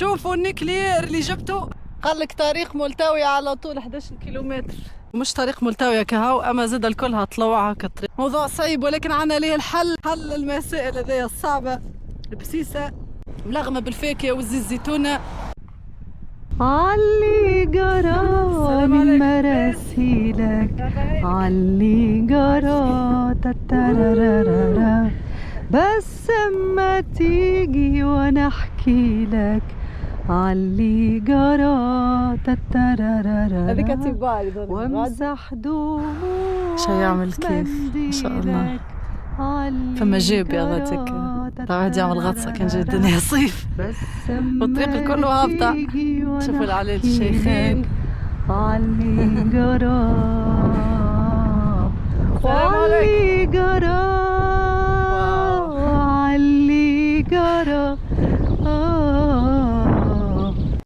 شوفوا النيكلير اللي جبته، قال لك طريق ملتوية على طول 11 كيلومتر، مش طريق ملتوية كهو، اما زاد الكلها طلوعها كطريق. موضوع صعيب ولكن عنا ليه الحل، حل المسائل هذيا الصعبة البسيسة ملغمة بالفاكهة والزيت الزيتونة. علي جرى من مراسيلك، علي جرى تتررررر، بس اما تيجي وانا احكي لك، علي جرى تتررررر، هذيك تبالي وامسح دموع شو يعمل كيف ما شاء الله. فما جيب يا غاتك واحد يعمل غطسة كان جاي الدنيا صيف والطريق كله هابطة. شوفوا العليل الشيخين. علي جرى، علي جرى.